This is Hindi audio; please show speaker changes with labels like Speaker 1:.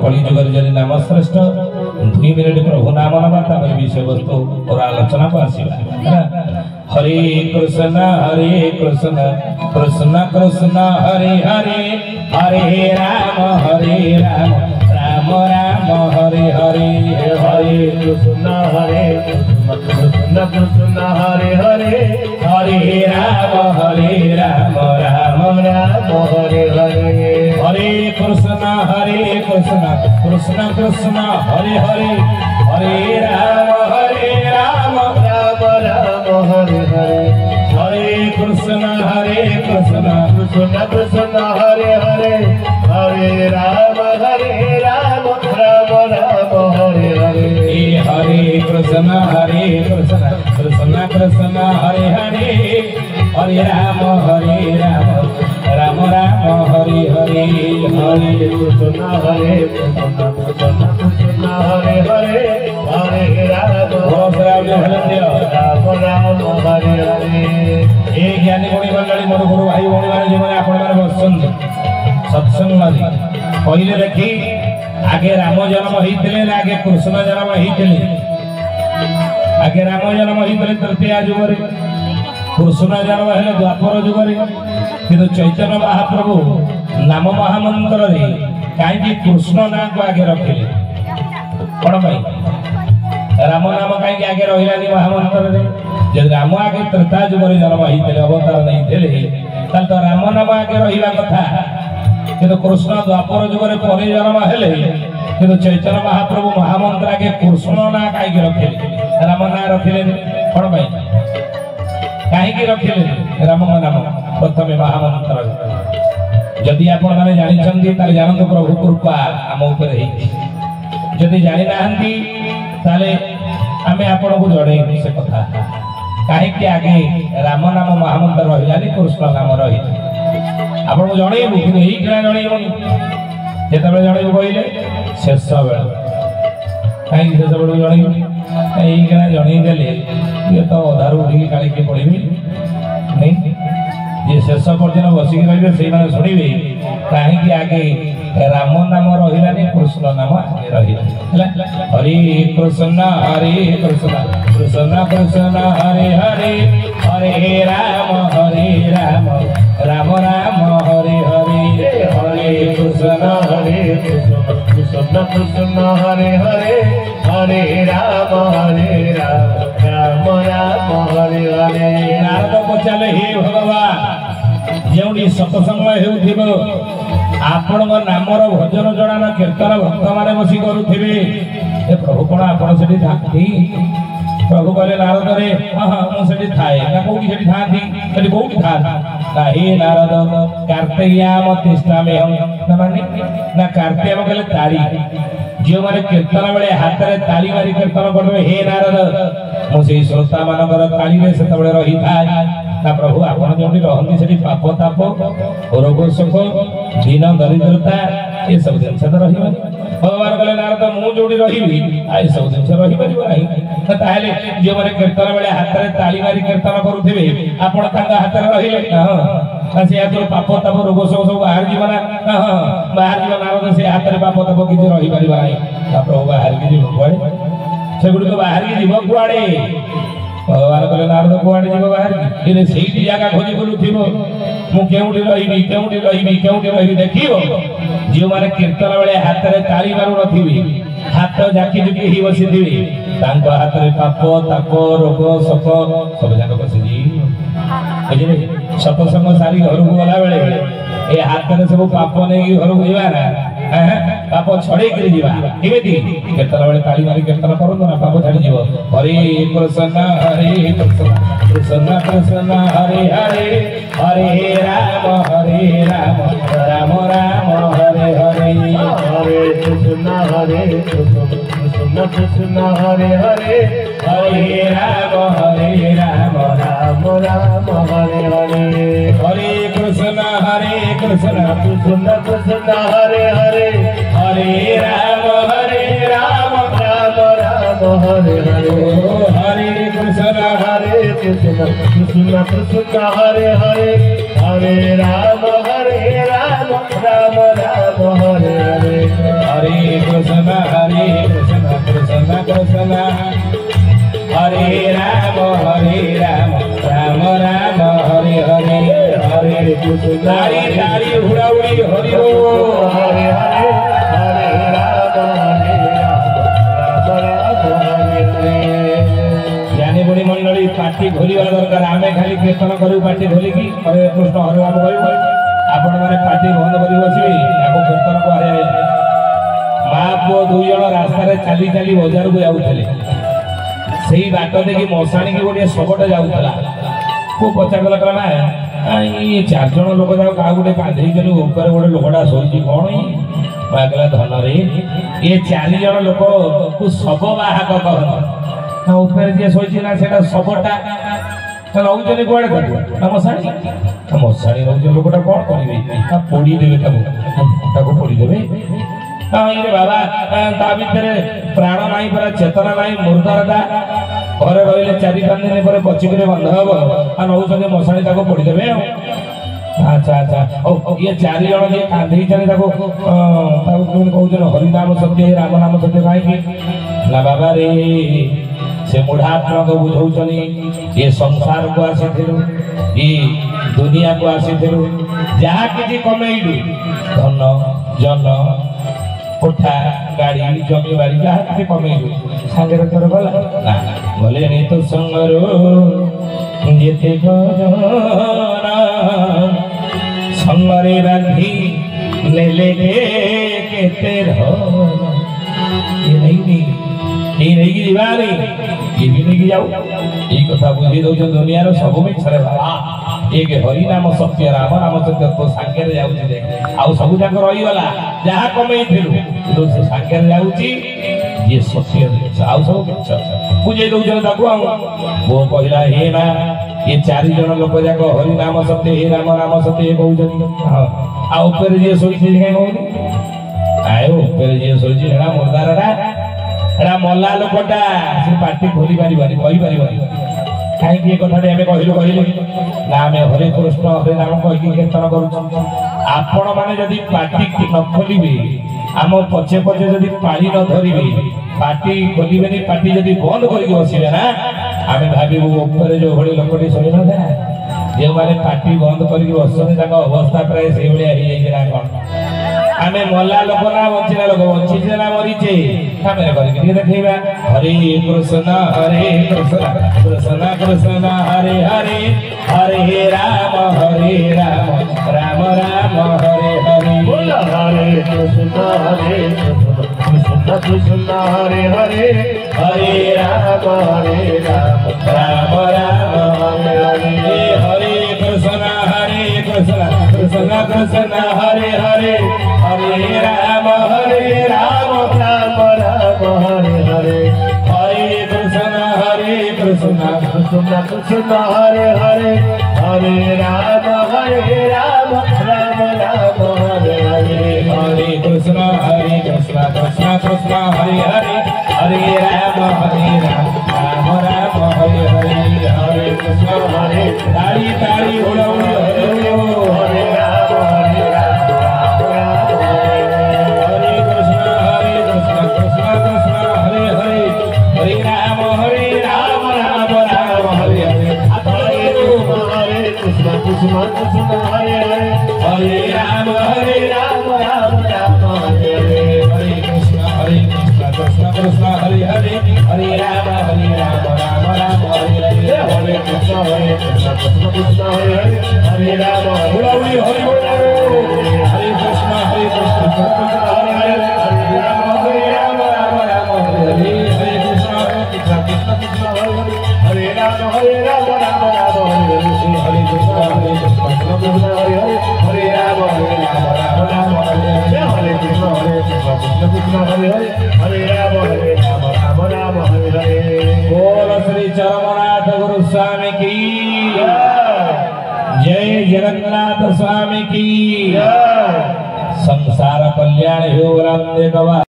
Speaker 1: कली जुगर जरी नाम श्रेष्ठ 2 मिनिट प्रभु नाम नवा तापर विषय वस्तु और आलोचना को आसीबा हरे कृष्ण कृष्ण कृष्ण हरे हरे हरे राम राम राम राम हरे हरे हरे कृष्ण कृष्ण कृष्ण हरे हरे हरे राम राम राम राम हरे हरे हरे कृष्ण कृष्ण कृष्ण हरे हरे हरे राम राम राम हरे हरे हरे कृष्ण कृष्ण कृष्ण हरे हरे हरे राम राम राम हरे हरे हरे कृष्ण कृष्ण कृष्ण हरे हरे हरे राम राम राम राम हरे हरे हरे कृष्ण कृष्ण हरे हरे हरे राम राम राम हरे हरे ए ज्ञानी गुणी मंडली मोर गुरु भाई भौणी माने जो माने आपण माने बसछन सत्संग माने पहिले देखी आगे राम जन्म होइतिले ना आगे कृष्ण जन्म होइतिले आगे राम जन्म होइतिले तृतीया जुगरे कृष्ण जन्म हेले द्वापर जुगरे किंतु चैतन्य महाप्रभु नाम महामंत्र रे काई कृष्ण नाम को आगे रखिले कोन भाई राम नाम काई आगे रहिलानी महामंत्र रे जब राम आगे त्रेता जुगरे जन्म होइतिले अवतार नहीं थिले तल तो राम नाम आगे रहिला कथा किंतु कृष्ण द्वापर जुगरे परे जन्म हेले किंतु चैतन्य महाप्रभु महामंत्र आगे कृष्ण ना काई रखिले राम ना रखिले कोन भाई काई रखिले राम नाम प्रथम महामंत्र जदि आपण माने जानि चंदी तार जानतो प्रभु कृपा आम ऊपर हे जदि जानि नाहंती ताले आमे आपण को जणे से कथा काहे कि आगे राम नाम महामंत्र रहिलानी कृष्ण नाम रहि आपण को जणेबु कि एही केना जणेबु जेतबे जणेबु कहिले शेष बेला काहे कि शेष बेला जणेबु एही केना जणै देले ये तो अधारू उठी काली के पड़िबी नहीं जे शेष पर्यटन बसिक रही से शुणे कहीं आगे राम नाम रही कृष्ण नाम आगे रही हरे कृष्ण कृष्ण कृष्ण हरे हरे हरे राम राम राम राम हरे हरे हरे कृष्ण कृष्ण कृष्ण हरे हरे हरे राम राम राम हरे हरे नारद पचारे हे भगवान जो सत्संग हेउथिब आपण नामर भजन जड़ान कीर्तन भक्त माने बसी करुथिबे ए प्रभु कोन आपण सेठी थाती प्रभु कहले नारद रे हां मु सेठी थाए ना कोठी सेठी थाती सेठी कोठी था ना हे नारद कार्तियाम तिष्ठामे हम ना माने ना कार्तियाम कहले ताली जो माने कीर्तन बेले हाथ रे ताली मारी कीर्तन करबे हे नारद मु से श्रोता मानकर ताली रे सेते बेले रही थाए ना प्रभु आपण जोटी रहंती सेठी पाप ताप रोग सुख दीन दरिद्रता ये सब जिन से रही भगवान कहले नारद मु जोटी रही आई सब जिन से रही परिबो नाही ताहले जे माने कीर्तन बेले हाथ रे ताली मारी कीर्तन करूथिबे आपण तांगा हाथ रे रहिले हां से यातो पाप ताप रोग सुख सब बाहर जीवना हां बाहर जीवन नारद से हाथ रे पाप ताप किछ रही परिबो नाही प्रभु बाहर की जीव कुआडे से गुडी को बाहर की जीव कुआडे भगवान कहले नारद कुआडे जीव बाहर की से जगह खोजी बुलुथिबो मु केउडी रहिबी देखिबो जो माने कीर्तन बेले हाथ रे ताली मारू नथिबी हाथ जाकी जुकी ही बसिथिबी तांको हाथ रे पाप ताप रोग शोक सब जाक बसिजी बुझिले सत्संग सारी घर को गला बेले ए हाथ रे सब पाप नै घर को जीवा ना पाप छड़े करी जीवा केबेती कीर्तन बेले ताली मारी कीर्तन करू ना पाप छड़ी जीवो हरे कृष्ण कृष्ण कृष्ण हरे हरे हरे राम राम राम हरे हरे हरे कृष्ण कृष्ण कृष्ण हरे हरे हरे राम राम राम हरे हरे हरे कृष्ण कृष्ण कृष्ण हरे हरे हरे राम राम राम हरे हरे हरे कृष्ण कृष्ण कृष्ण हरे हरे हरे राम राम राम हरे हरे हरे कृष्ण हरे राम राम राम हरे हरे हरे कृष्ण तारी तारी हुड़ाहुड़ी हरि बोल हरे हरे हरे राम ज्ञानी गुणी मंडली पार्टी खोलिया दरकार आमे खाली कीर्तन करू पार्टी खोलिकी हरे कृष्ण हरे राम कहू आपण माने पार्टी बंद करी बसिबे याको कीर्तन को हरे मां पुओ दुई जण रास्ता रे चली चली बाजार को जाउथले सेही बाट देखि मसाणी की गोटे सबटा जाउथला को पचारला कला ना ये चार जण लोक जाउ का गोटे कांधई जन ऊपर गोटे लोकडा सोईची कोन बागला धन रे ये चार जण लोक को सब बाहक कहन ना ऊपर जे सोईची ना सेटा सबटा रौजनी कुआडे करबो मसाणी रौजन लोकटा कोन करिवे ता पोड़ी देबे ताको पोड़ी देबे रे बाबा ता भीतर प्राण नाही पर चेतना नाही मुर्दारदा घरे रहिले 4-5 दिन पर बचिकरे बंध हबो आ नौजने मसाणी ताको पोड़ी देबे अच्छा अच्छा ओ ये चारि जण जे कांधी चले ताको कोन कहउजन हरि नाम सत्य राम नाम सत्य काई की ना बाबा रे से मुढ़ात्मा को बुझौचनी ये संसार को आसीथिलु ये दुनिया को आसीथिलु जहा किछि कमेइलु धन जन कोठा गाड़ी जमी बाड़ी जहा किछि कमेइलु सांगरे तोर गला ना बोले नि तो संगरो जेते गजना संगरे राधी नेले केते रह ये नहीं की दीवानी ये भी नहीं की जाऊ ये कथा बुझी दो दुनिया रो सब में छरे बाबा एक हरि नाम सत्य राम नाम सत्य तो सांगे रे जाउची देख आउ सब जाक रही वाला जहा कमई थिलु तो से सांगे रे जाउची ये सत्य आउ सब किछ बुझे दो ताको वो कहला हे ना ये चार जन लोक जाक हरि नाम सत्य हे राम नाम सत्य कहउजनी आ ऊपर जे सोईची के कहउनी आए ऊपर जे सोईची हेडा मुर्दारडा एरा मल्ला लोकटा से पार्टी खोली पारिबानी कहि पारिबानी काई की कथाटे हमें कहलु ना हमें हरे कृष्ण हरे नाम कहि कीर्तन करू आपण माने जदी पार्टी न खोलिबे आम पछे पछे जदी पानी न धरिबे पार्टी खोलिबेनी पार्टी जदी बंद करके बसिबे ना हमें भाबिबो ऊपर जो हड़ी लोकटी सोई न था जे माने पार्टी बंद करके बसने ताका अवस्था प्राय से बलिया ही जाई ना कोन आमे मल्ला लोक ना बंचिला लोक बंची ना मरीचे कामे करके देखैबा हरे कृष्ण कृष्ण कृष्ण हरे हरे हरे राम राम राम हरे हरे हरे कृष्ण कृष्ण कृष्ण हरे हरे हरे राम राम राम हरे हरे हरे कृष्ण कृष्ण कृष्ण हरे हरे हरे राम राम राम हरे हरे हरे कृष्ण कृष्ण कृष्ण हरे हरे हरे राम राम राम हरे हरे हरे कृष्ण कृष्ण कृष्ण हरे हरे हरे राम राम राम हरे हरे हरे कृष्ण हरे ताड़ी ताड़ी उड़ा उड़ा हरे राम हरे कृष्ण कृष्ण कृष्ण हरे हरे हरे राम राम राम हरे हरे हरे कृष्ण कृष्ण कृष्ण हरे हरे हरे राम राम राम हरे हरे हरे कृष्ण कृष्ण कृष्ण हरे हरे हरे राम राम राम हरे हरे हरे कृष्ण कृष्ण कृष्ण हरे हरे हरे राम हरे हरे कृष्ण कृष्ण हरे हरे हरे राम राम राम हरे हरे हरे कृष्ण कृष्ण कृष्ण हरे हरे हरे राम राम राम हरे हरे हरे कृष्ण कृष्ण कृष्ण हरे हरे हरे राम राम हरे हरे कृष्ण कृष्ण हरे हरे हरे राम राम हरे हरे बोल श्री चरमनाथ गुरु स्वामी की जय जगन्नाथ स्वामी की संसार कल्याण हो रामदेव।